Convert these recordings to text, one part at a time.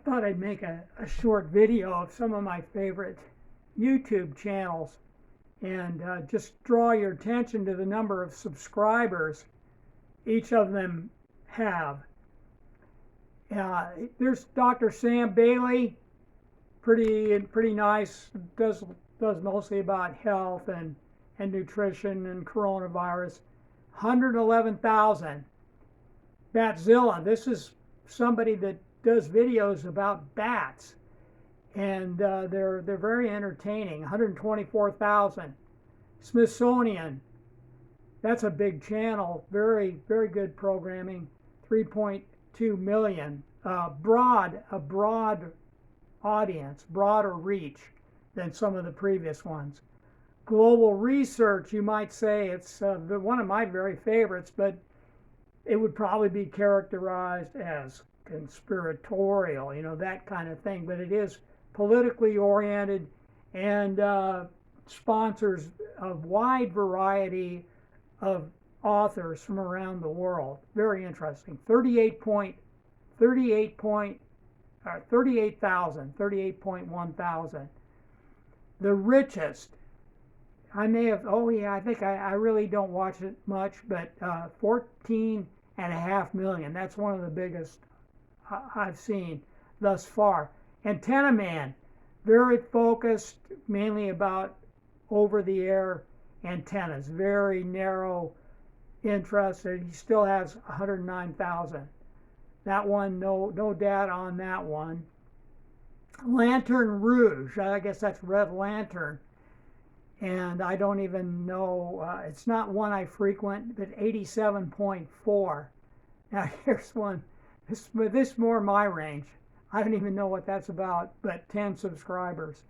thought I'd make a short video of some of my favorite YouTube channels and just draw your attention to the number of subscribers each of them have. There's Dr. Sam Bailey, pretty nice. Does mostly about health and nutrition and coronavirus. 111,000. Batzilla. This is somebody that does videos about bats, and they're very entertaining. 124,000. Smithsonian. That's a big channel. Very good programming. 3.2 million. A broad audience, broader reach than some of the previous ones. Global Research, you might say it's one of my very favorites, but it would probably be characterized as conspiratorial, that kind of thing. But it is politically oriented and sponsors a wide variety of authors from around the world. Very interesting. 38.1 thousand. The Richest. I think I really don't watch it much, but 14.5 million. That's one of the biggest I've seen thus far. Antenna Man, very focused, mainly about over-the-air antennas. Very narrow interest. He still has 109,000. That one, no data on that one. Lantern Rouge, I guess that's Red Lantern. And I don't even know, it's not one I frequent, but 87.4. Now here's one, this more my range. I don't even know what that's about, but 10 subscribers.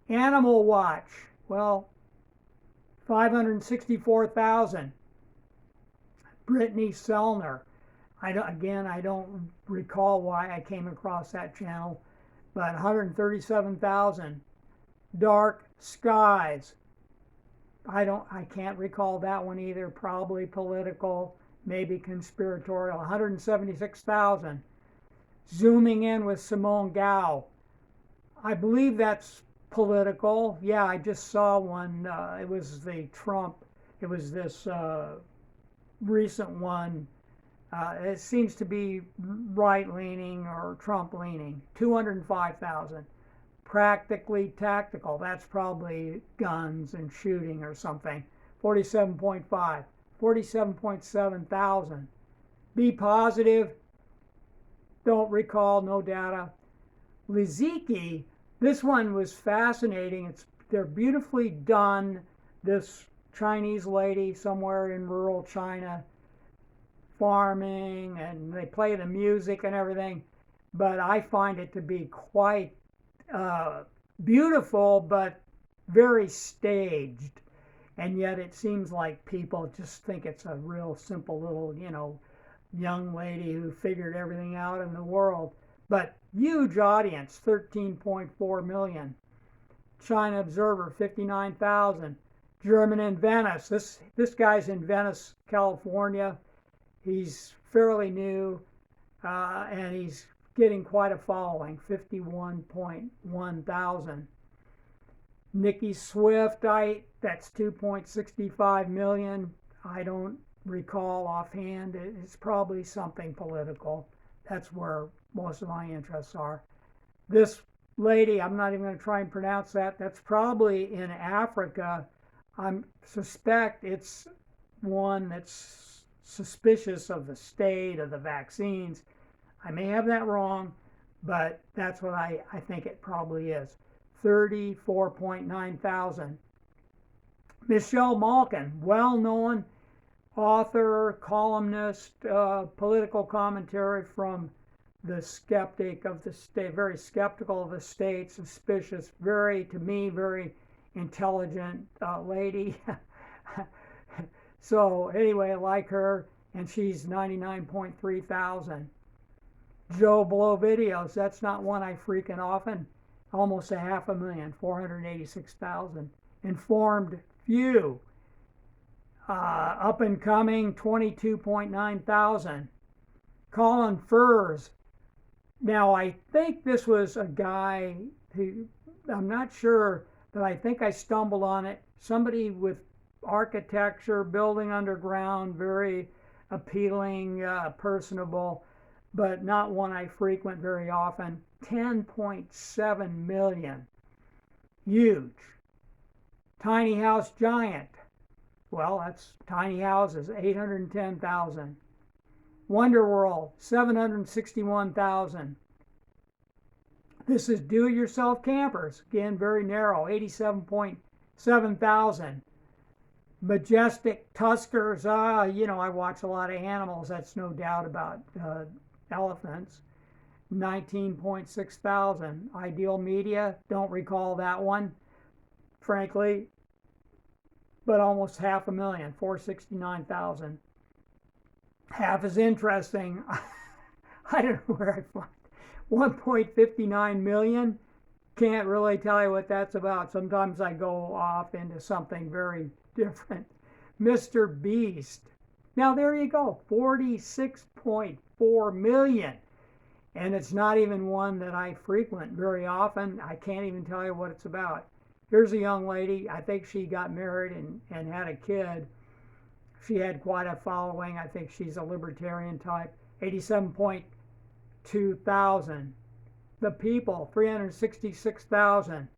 Animal Watch, well, 564,000. Brittany Sellner. I don't recall why I came across that channel, but 137,000. Dark Skies. I can't recall that one either. Probably political, maybe conspiratorial. 176,000. Zooming in with Simone Gao. I believe that's political. Yeah, I just saw one. It was the Trump. It was this recent one. It seems to be right-leaning or Trump-leaning. 205,000. Practically Tactical. That's probably guns and shooting or something. 47.5. 47.7 thousand. Be Positive. Don't recall. No data. Liziki. This one was fascinating. They're beautifully done. This Chinese lady somewhere in rural China farming, and they play the music and everything, but I find it to be quite beautiful, but very staged, and yet it seems like people just think it's a real simple little, young lady who figured everything out in the world. But huge audience, 13.4 million. China Observer, 59,000. German in Venice. This guy's in Venice, California. He's fairly new, and he's getting quite a following, 51.1 thousand. Nikki Swift, that's 2.65 million. I don't recall offhand. It's probably something political. That's where most of my interests are. This lady, I'm not even going to try and pronounce that. That's probably in Africa. I suspect it's one that's suspicious of the state of the vaccines. I may have that wrong, but that's what I think it probably is. 34.9 thousand. Michelle Malkin, well-known author, columnist, political commentary from the skeptic of the state, very skeptical of the state, suspicious, to me, very intelligent lady. So anyway, I like her, and she's 99.3 thousand. Joe Blow Videos, that's not one I frequent often. Almost 500,000, 486,000. Informed Few, up and coming, 22.9 thousand. Colin Furze, Now, I think this was a guy who, I'm not sure, but I think I stumbled on it. Somebody with architecture, building underground, very appealing, personable, but not one I frequent very often. 10.7 million. Huge. Tiny house giant. Well, that's tiny houses, 810,000. Wonder World, 761,000. This is do-it-yourself campers. Again, very narrow, 87.7 thousand. Majestic Tuskers. I watch a lot of animals. That's no doubt about elephants. 19.6 thousand. Ideal Media. Don't recall that one, frankly, but almost 500,000. 469,000. Half as interesting. I don't know where I find 1.59 million. Can't really tell you what that's about. Sometimes I go off into something very different. Mr. Beast. Now there you go, 46.4 million. And it's not even one that I frequent very often. I can't even tell you what it's about. Here's a young lady. I think she got married and had a kid. She had quite a following. I think she's a libertarian type. 87.2 thousand. The People, 366,000.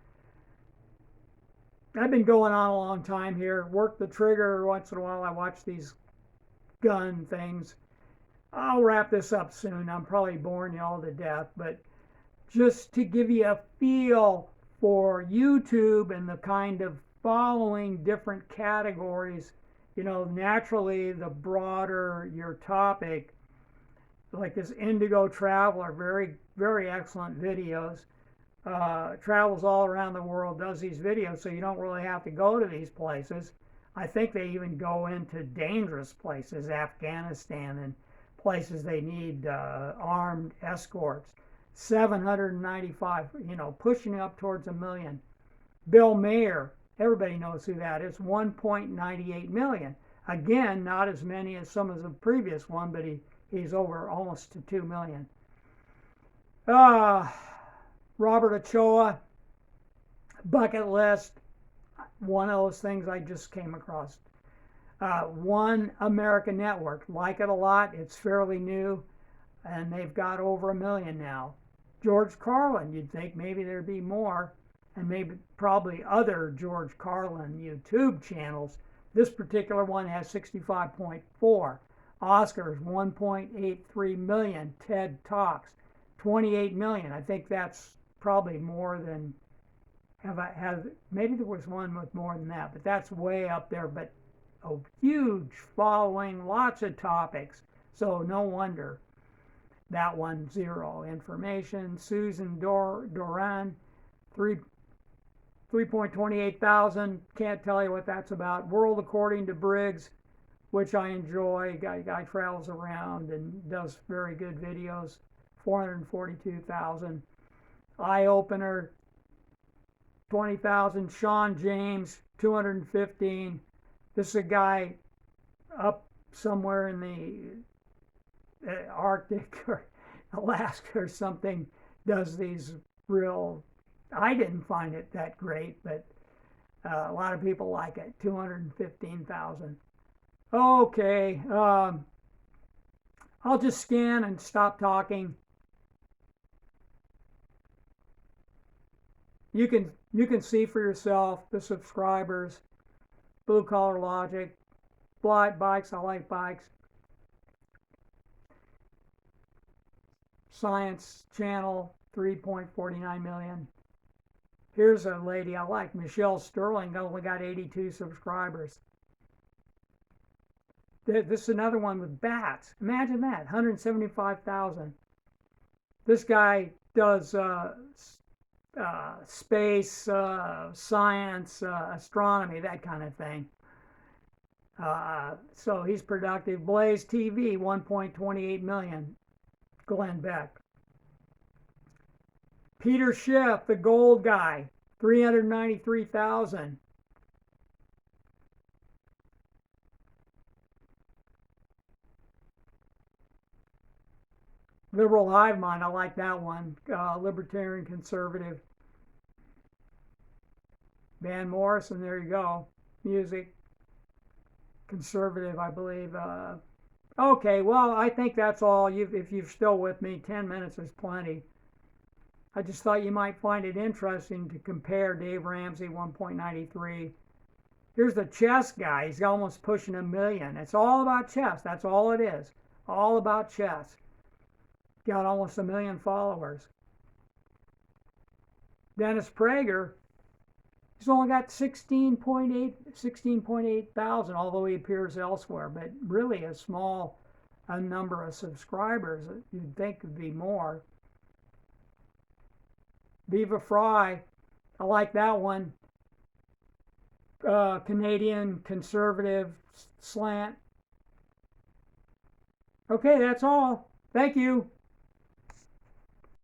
I've been going on a long time here. Work the trigger once in a while. I watch these gun things. I'll wrap this up soon. I'm probably boring you all to death, but just to give you a feel for YouTube and the kind of following different categories, naturally the broader your topic, like this Indigo Traveler, very, very excellent videos. Travels all around the world, does these videos, so you don't really have to go to these places. I think they even go into dangerous places, Afghanistan, and places they need armed escorts. 795, pushing up towards a million. Bill Mayer, everybody knows who that is, 1.98 million. Again, not as many as some of the previous one, but he's over almost to 2 million. Robert Ochoa, bucket list, one of those things I just came across. One American Network, like it a lot. It's fairly new, and they've got over 1 million now. George Carlin, you'd think maybe there'd be more, and maybe probably other George Carlin YouTube channels. This particular one has 65.4. Oscars, 1.83 million. TED Talks, 28 million. I think that's probably more than maybe there was one with more than that, but that's way up there. But a huge following, lots of topics, so no wonder that one zero. Information. Susan Doran, 3.28 thousand. Can't tell you what that's about. World According to Briggs, which I enjoy. Guy travels around and does very good videos. 442,000. Eye Opener, 20,000. Sean James, 215. This is a guy up somewhere in the Arctic or Alaska or something, does these real, I didn't find it that great, but a lot of people like it. 215,000. Okay, I'll just scan and stop talking. You can see for yourself the subscribers. Blue Collar Logic, bikes, I like bikes. Science Channel, 3.49 million. Here's a lady I like, Michelle Sterling, only got 82 subscribers. This is another one with bats. Imagine that, 175,000. This guy does space, science, astronomy, that kind of thing. So he's productive. Blaze TV, 1.28 million. Glenn Beck. Peter Schiff, the gold guy, 393,000. Liberal Hive Mind, I like that one. Libertarian Conservative. Van Morrison, there you go. Music. Conservative, I believe. Okay, well, I think that's all. If you're still with me, 10 minutes is plenty. I just thought you might find it interesting to compare Dave Ramsey 1.93. Here's the chess guy. He's almost pushing 1 million. It's all about chess. That's all it is. All about chess. Got almost 1 million followers. Dennis Prager, he's only got 16.8 thousand, although he appears elsewhere, but really a small number of subscribers. You'd think would be more. Viva Fry, I like that one. Canadian conservative slant. Okay, that's all. Thank you.